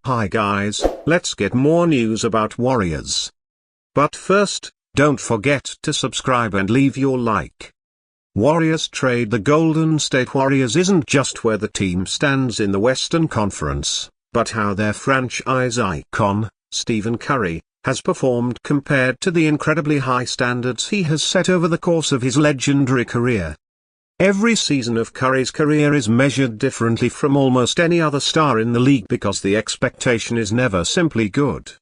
Hi guys, let's get more news about Warriors. But first, don't forget to subscribe and leave your like. Warriorstrade. The Golden State Warriors isn't just where the team stands in the Western Conference, but how their franchise icon, Stephen Curry, has performed compared to the incredibly high standards he has set over the course of his legendary career. Every season of Curry's career is measured differently from almost any other star in the league because the expectation is never simply good.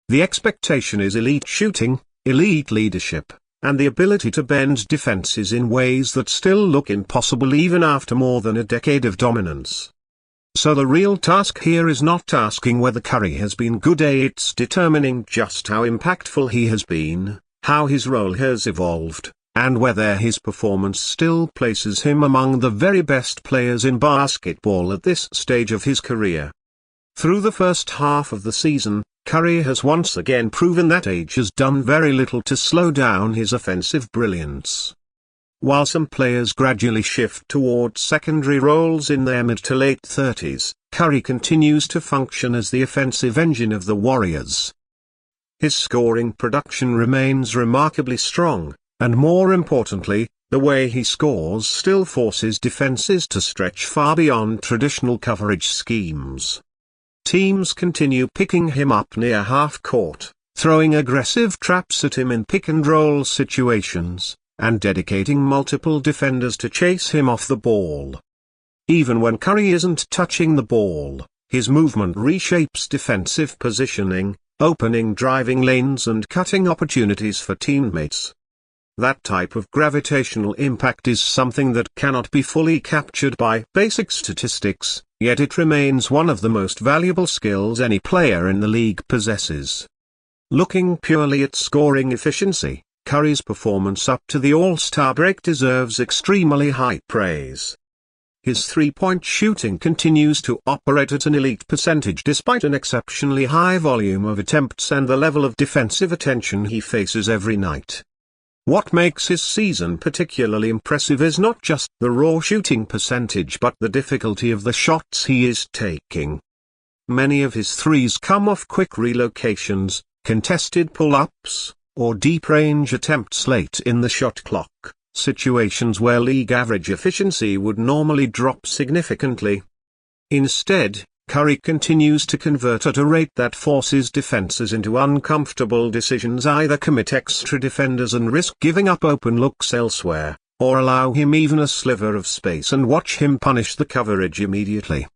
The expectation is elite shooting, elite leadership, and the ability to bend defenses in ways that still look impossible even after more than a decade of dominance. So the real task here is not asking whether Curry has been good, it's determining just how impactful he has been, how his role has evolved, and whether his performance still places him among the very best players in basketball at this stage of his career. Through the first half of the season, Curry has once again proven that age has done very little to slow down his offensive brilliance. While some players gradually shift towards secondary roles in their mid to late 30s, Curry continues to function as the offensive engine of the Warriors. His scoring production remains remarkably strong, and more importantly, the way he scores still forces defenses to stretch far beyond traditional coverage schemes. Teams continue picking him up near half-court, throwing aggressive traps at him in pick-and-roll situations, and dedicating multiple defenders to chase him off the ball. Even when Curry isn't touching the ball, his movement reshapes defensive positioning, opening driving lanes and cutting opportunities for teammates. That type of gravitational impact is something that cannot be fully captured by basic statistics, yet it remains one of the most valuable skills any player in the league possesses. Looking purely at scoring efficiency, Curry's performance up to the All-Star break deserves extremely high praise. His three-point shooting continues to operate at an elite percentage despite an exceptionally high volume of attempts and the level of defensive attention he faces every night. What makes his season particularly impressive is not just the raw shooting percentage but the difficulty of the shots he is taking. Many of his threes come off quick relocations, contested pull-ups, or deep-range attempts late in the shot clock, situations where league average efficiency would normally drop significantly. Instead, Curry continues to convert at a rate that forces defenses into uncomfortable decisions: either commit extra defenders and risk giving up open looks elsewhere, or allow him even a sliver of space and watch him punish the coverage immediately.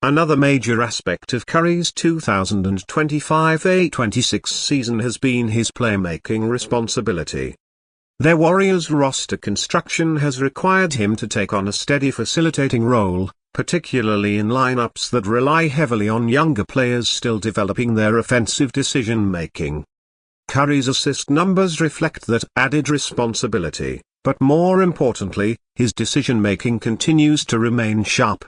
Another major aspect of Curry's 2025-26 season has been his playmaking responsibility. Their Warriors roster construction has required him to take on a steady facilitating role, particularly in lineups that rely heavily on younger players still developing their offensive decision-making. Curry's assist numbers reflect that added responsibility, but more importantly, his decision-making continues to remain sharp.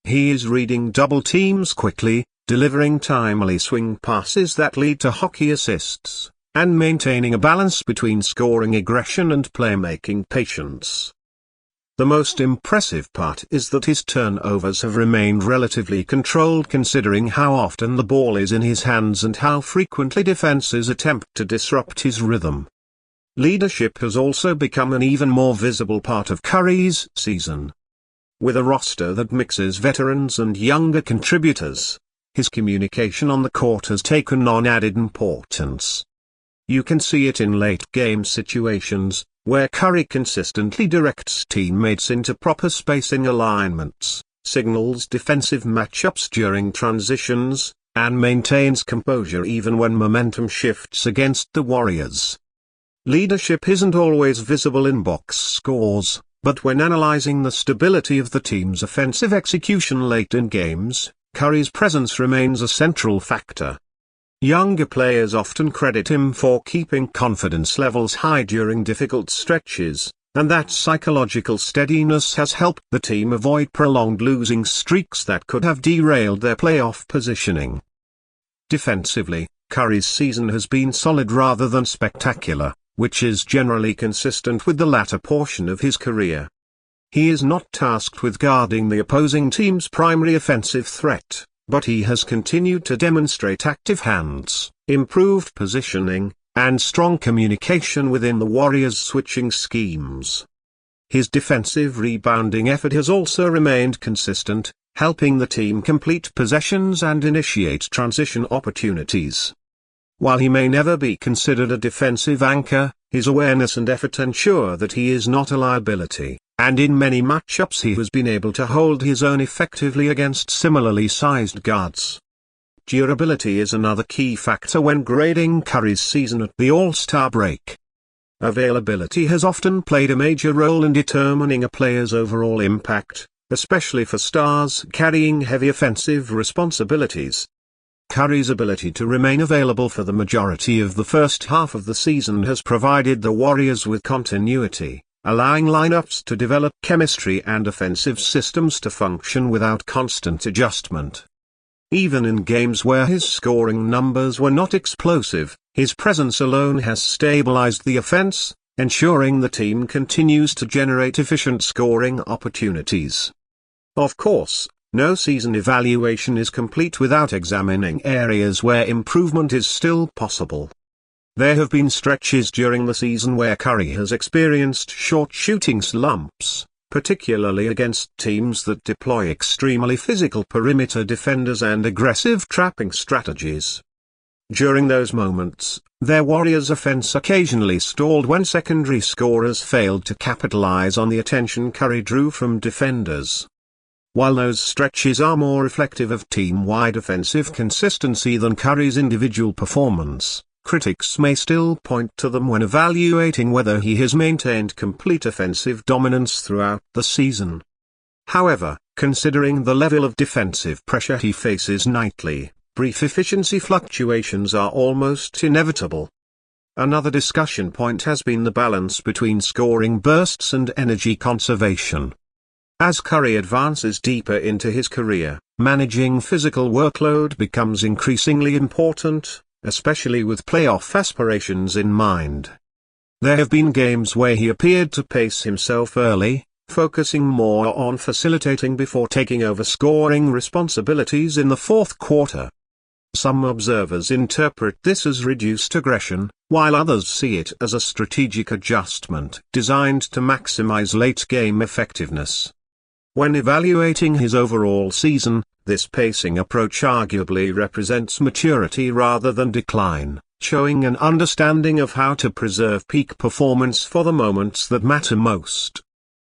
He is reading double teams quickly, delivering timely swing passes that lead to hockey assists, and maintaining a balance between scoring aggression and playmaking patience. The most impressive part is that his turnovers have remained relatively controlled considering how often the ball is in his hands and how frequently defenses attempt to disrupt his rhythm. Leadership has also become an even more visible part of Curry's season. With a roster that mixes veterans and younger contributors, his communication on the court has taken on added importance. You can see it in late-game situations, where Curry consistently directs teammates into proper spacing alignments, signals defensive matchups during transitions, and maintains composure even when momentum shifts against the Warriors. Leadership isn't always visible in box scores, but when analyzing the stability of the team's offensive execution late in games, Curry's presence remains a central factor. Younger players often credit him for keeping confidence levels high during difficult stretches, and that psychological steadiness has helped the team avoid prolonged losing streaks that could have derailed their playoff positioning. Defensively, Curry's season has been solid rather than spectacular, which is generally consistent with the latter portion of his career. He is not tasked with guarding the opposing team's primary offensive threat, but he has continued to demonstrate active hands, improved positioning, and strong communication within the Warriors' switching schemes. His defensive rebounding effort has also remained consistent, helping the team complete possessions and initiate transition opportunities. While he may never be considered a defensive anchor, his awareness and effort ensure that he is not a liability, and in many matchups he has been able to hold his own effectively against similarly sized guards. Durability is another key factor when grading Curry's season at the All-Star break. Availability has often played a major role in determining a player's overall impact, especially for stars carrying heavy offensive responsibilities. Curry's ability to remain available for the majority of the first half of the season has provided the Warriors with continuity, allowing lineups to develop chemistry and offensive systems to function without constant adjustment. Even in games where his scoring numbers were not explosive, his presence alone has stabilized the offense, ensuring the team continues to generate efficient scoring opportunities. Of course, no season evaluation is complete without examining areas where improvement is still possible. There have been stretches during the season where Curry has experienced short shooting slumps, particularly against teams that deploy extremely physical perimeter defenders and aggressive trapping strategies. During those moments, their Warriors' offense occasionally stalled when secondary scorers failed to capitalize on the attention Curry drew from defenders. While those stretches are more reflective of team-wide offensive consistency than Curry's individual performance, critics may still point to them when evaluating whether he has maintained complete offensive dominance throughout the season. However, considering the level of defensive pressure he faces nightly, brief efficiency fluctuations are almost inevitable. Another discussion point has been the balance between scoring bursts and energy conservation. As Curry advances deeper into his career, managing physical workload becomes increasingly important, especially with playoff aspirations in mind. There have been games where he appeared to pace himself early, focusing more on facilitating before taking over scoring responsibilities in the fourth quarter. Some observers interpret this as reduced aggression, while others see it as a strategic adjustment designed to maximize late-game effectiveness. When evaluating his overall season, this pacing approach arguably represents maturity rather than decline, showing an understanding of how to preserve peak performance for the moments that matter most.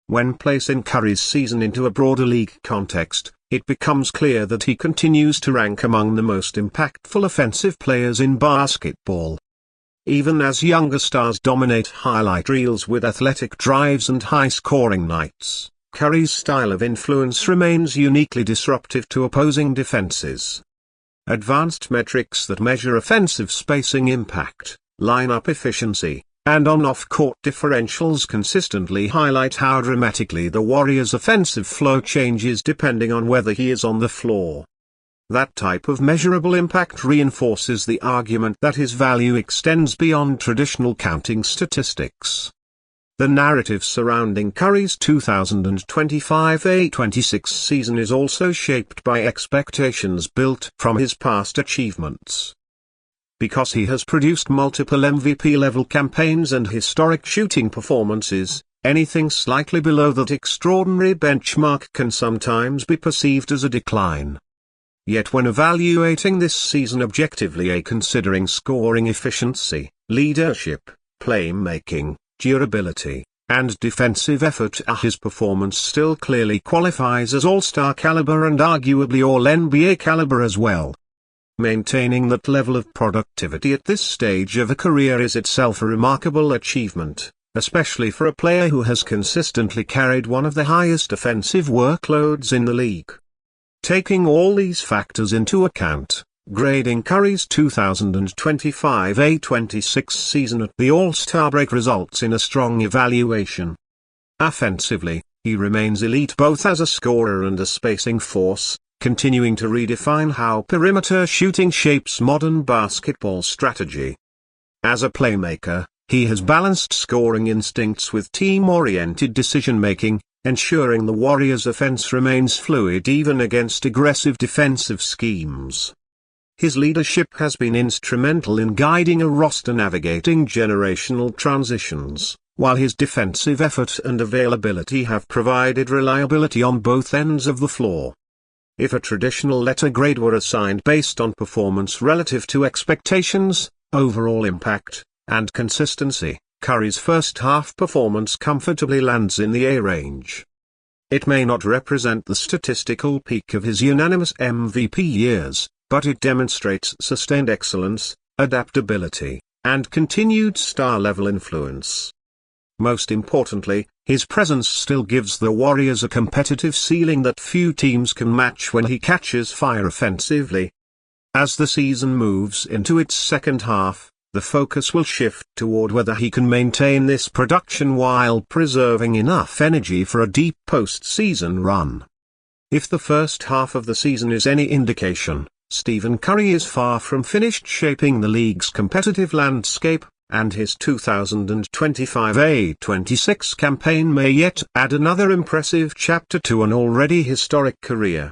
When placing Curry's season into a broader league context, it becomes clear that he continues to rank among the most impactful offensive players in basketball. Even as younger stars dominate highlight reels with athletic drives and high-scoring nights, Curry's style of influence remains uniquely disruptive to opposing defenses. Advanced metrics that measure offensive spacing impact, lineup efficiency, and on-off-court differentials consistently highlight how dramatically the Warriors' offensive flow changes depending on whether he is on the floor. That type of measurable impact reinforces the argument that his value extends beyond traditional counting statistics. The narrative surrounding Curry's 2025-26 season is also shaped by expectations built from his past achievements. Because he has produced multiple MVP-level campaigns and historic shooting performances, anything slightly below that extraordinary benchmark can sometimes be perceived as a decline. Yet when evaluating this season objectively, considering scoring efficiency, leadership, playmaking, durability, and defensive effort, his performance still clearly qualifies as All-Star caliber and arguably All-NBA caliber as well. Maintaining that level of productivity at this stage of a career is itself a remarkable achievement, especially for a player who has consistently carried one of the highest offensive workloads in the league. Taking all these factors into account, grading Curry's 2025-26 season at the All-Star break results in a strong evaluation. Offensively, he remains elite both as a scorer and a spacing force, continuing to redefine how perimeter shooting shapes modern basketball strategy. As a playmaker, he has balanced scoring instincts with team-oriented decision-making, ensuring the Warriors' offense remains fluid even against aggressive defensive schemes. His leadership has been instrumental in guiding a roster navigating generational transitions, while his defensive effort and availability have provided reliability on both ends of the floor. If a traditional letter grade were assigned based on performance relative to expectations, overall impact, and consistency, Curry's first-half performance comfortably lands in the A range. It may not represent the statistical peak of his unanimous MVP years, but it demonstrates sustained excellence, adaptability, and continued star-level influence. Most importantly, his presence still gives the Warriors a competitive ceiling that few teams can match when he catches fire offensively. As the season moves into its second half, the focus will shift toward whether he can maintain this production while preserving enough energy for a deep postseason run. If the first half of the season is any indication, Stephen Curry is far from finished shaping the league's competitive landscape, and his 2025 A26 campaign may yet add another impressive chapter to an already historic career.